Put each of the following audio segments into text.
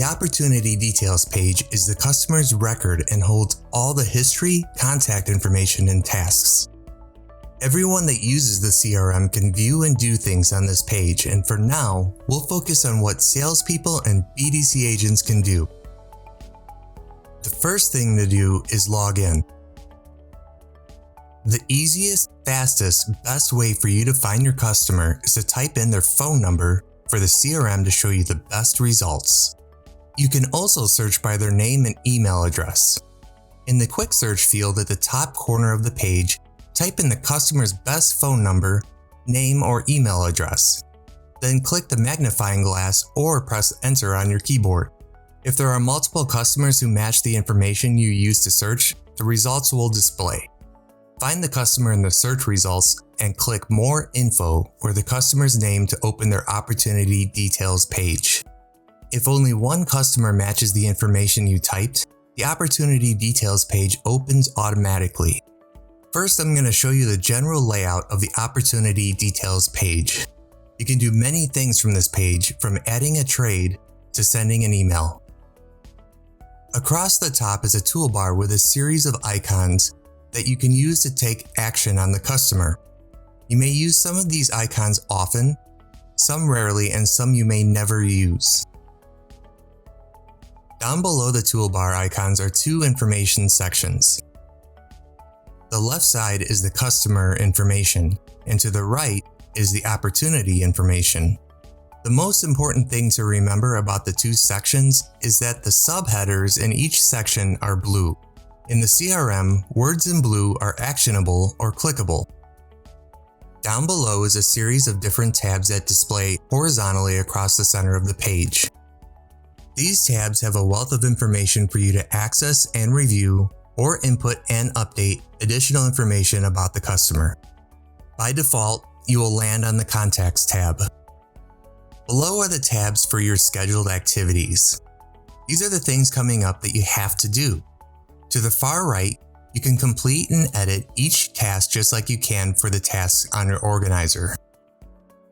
The Opportunity Details page is the customer's record and holds all the history, contact information, and tasks. Everyone that uses the CRM can view and do things on this page, and for now, we'll focus on what salespeople and BDC agents can do. The first thing to do is log in. The easiest, fastest, best way for you to find your customer is to type in their phone number for the CRM to show you the best results. You can also search by their name and email address. In the quick search field at the top corner of the page, type in the customer's best phone number, name, or email address. Then click the magnifying glass or press enter on your keyboard. If there are multiple customers who match the information you use to search, the results will display. Find the customer in the search results and click More Info or the customer's name to open their Opportunity Details page. If only one customer matches the information you typed, the Opportunity Details page opens automatically. First, I'm going to show you the general layout of the Opportunity Details page. You can do many things from this page, from adding a trade to sending an email. Across the top is a toolbar with a series of icons that you can use to take action on the customer. You may use some of these icons often, some rarely, and some you may never use. Down below the toolbar icons are two information sections. The left side is the customer information, and to the right is the opportunity information. The most important thing to remember about the two sections is that the subheaders in each section are blue. In the CRM, words in blue are actionable or clickable. Down below is a series of different tabs that display horizontally across the center of the page. These tabs have a wealth of information for you to access and review, or input and update additional information about the customer. By default, you will land on the Contacts tab. Below are the tabs for your scheduled activities. These are the things coming up that you have to do. To the far right, you can complete and edit each task just like you can for the tasks on your organizer.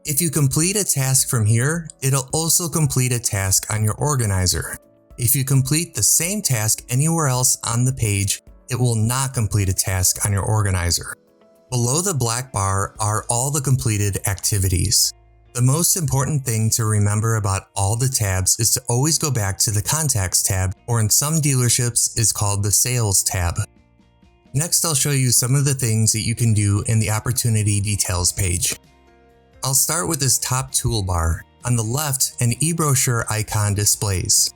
If you complete a task from here, it'll also complete a task on your organizer. If you complete the same task anywhere else on the page, it will not complete a task on your organizer. Below the black bar are all the completed activities. The most important thing to remember about all the tabs is to always go back to the Contacts tab, or in some dealerships is called the Sales tab. Next, I'll show you some of the things that you can do in the Opportunity Details page. I'll start with this top toolbar. On the left, an e-brochure icon displays.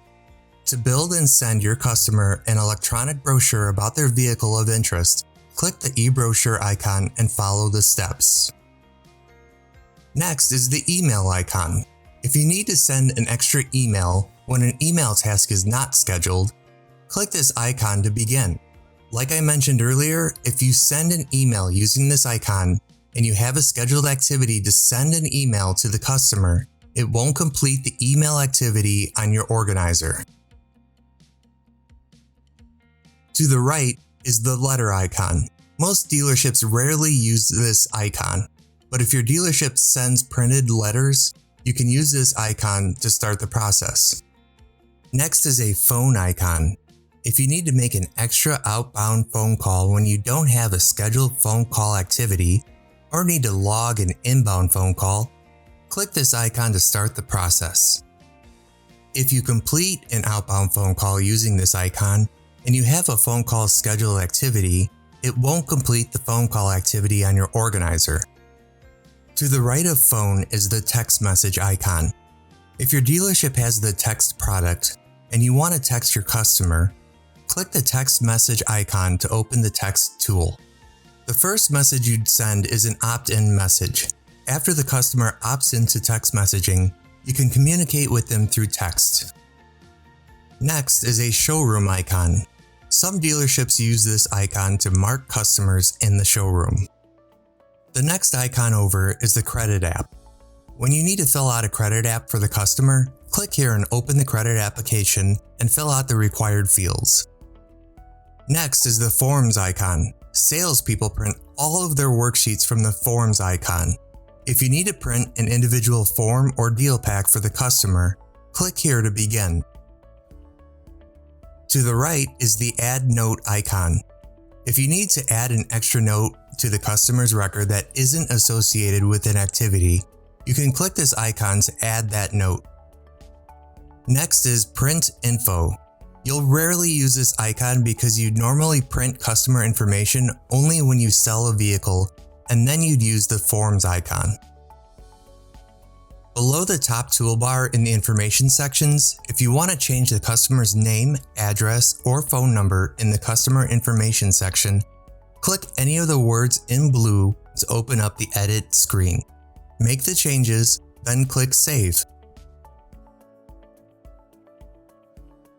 To build and send your customer an electronic brochure about their vehicle of interest, click the e-brochure icon and follow the steps. Next is the email icon. If you need to send an extra email when an email task is not scheduled, click this icon to begin. Like I mentioned earlier, if you send an email using this icon and you have a scheduled activity to send an email to the customer, it won't complete the email activity on your organizer. To the right is the letter icon. Most dealerships rarely use this icon, but if your dealership sends printed letters, you can use this icon to start the process. Next is a phone icon. If you need to make an extra outbound phone call when you don't have a scheduled phone call activity, or need to log an inbound phone call, click this icon to start the process. If you complete an outbound phone call using this icon, and you have a phone call scheduled activity, it won't complete the phone call activity on your organizer. To the right of phone is the text message icon. If your dealership has the text product and you want to text your customer, click the text message icon to open the text tool. The first message you'd send is an opt-in message. After the customer opts into text messaging, you can communicate with them through text. Next is a showroom icon. Some dealerships use this icon to mark customers in the showroom. The next icon over is the credit app. When you need to fill out a credit app for the customer, click here and open the credit application and fill out the required fields. Next is the forms icon. Salespeople print all of their worksheets from the forms icon. If you need to print an individual form or deal pack for the customer, click here to begin. To the right is the Add Note icon. If you need to add an extra note to the customer's record that isn't associated with an activity, you can click this icon to add that note. Next is Print Info. You'll rarely use this icon because you'd normally print customer information only when you sell a vehicle, and then you'd use the Forms icon. Below the top toolbar in the information sections, if you want to change the customer's name, address, or phone number in the customer information section, click any of the words in blue to open up the edit screen. Make the changes, then click Save.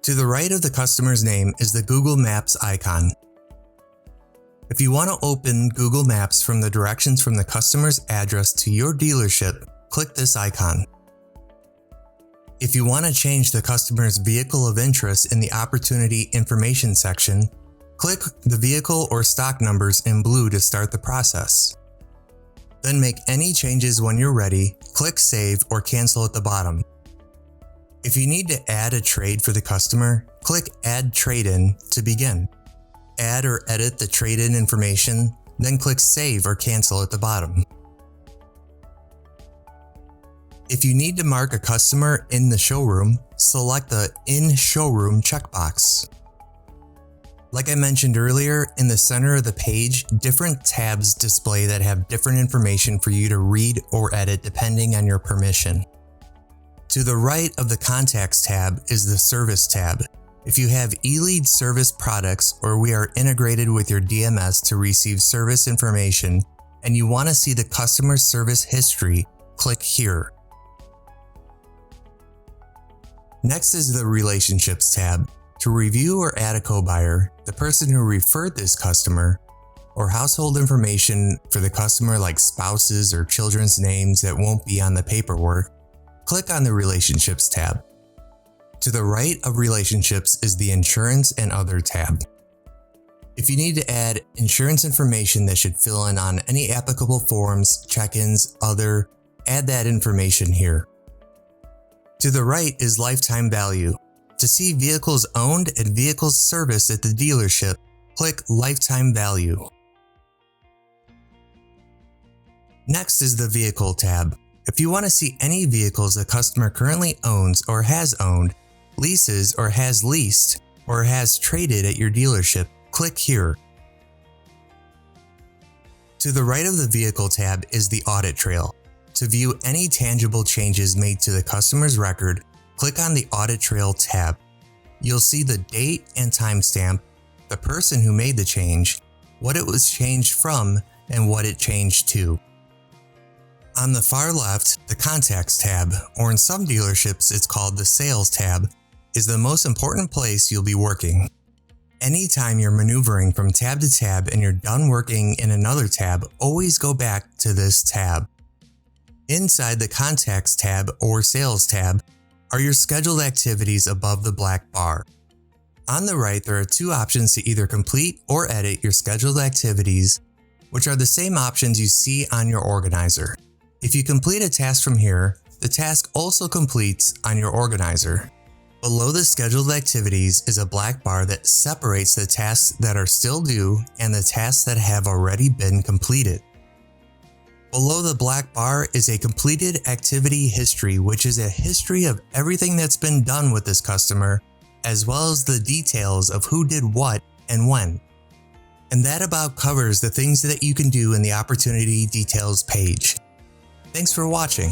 To the right of the customer's name is the Google Maps icon. If you want to open Google Maps from the directions from the customer's address to your dealership, click this icon. If you want to change the customer's vehicle of interest in the Opportunity Information section, click the vehicle or stock numbers in blue to start the process. Then make any changes when you're ready, click Save or Cancel at the bottom. If you need to add a trade for the customer, click Add Trade-in to begin. Add or edit the trade-in information, then click Save or Cancel at the bottom. If you need to mark a customer in the showroom, select the In Showroom checkbox. Like I mentioned earlier, in the center of the page, different tabs display that have different information for you to read or edit depending on your permission. To the right of the Contacts tab is the Service tab. If you have eLead service products or we are integrated with your DMS to receive service information and you want to see the customer service history, click here. Next is the Relationships tab. To review or add a co-buyer, the person who referred this customer, or household information for the customer like spouses or children's names that won't be on the paperwork, click on the Relationships tab. To the right of Relationships is the Insurance and Other tab. If you need to add insurance information that should fill in on any applicable forms, check-ins, other, add that information here. To the right is Lifetime Value. To see vehicles owned and vehicles serviced at the dealership, click Lifetime Value. Next is the Vehicle tab. If you want to see any vehicles the customer currently owns or has owned, leases or has leased, or has traded at your dealership, click here. To the right of the Vehicle tab is the Audit Trail. To view any tangible changes made to the customer's record, click on the Audit Trail tab. You'll see the date and timestamp, the person who made the change, what it was changed from, and what it changed to. On the far left, the Contacts tab, or in some dealerships it's called the Sales tab, is the most important place you'll be working. Anytime you're maneuvering from tab to tab and you're done working in another tab, always go back to this tab. Inside the Contacts tab or Sales tab are your scheduled activities above the black bar. On the right, there are two options to either complete or edit your scheduled activities, which are the same options you see on your organizer. If you complete a task from here, the task also completes on your organizer. Below the scheduled activities is a black bar that separates the tasks that are still due and the tasks that have already been completed. Below the black bar is a completed activity history, which is a history of everything that's been done with this customer, as well as the details of who did what and when. And that about covers the things that you can do in the Opportunity Details page. Thanks for watching.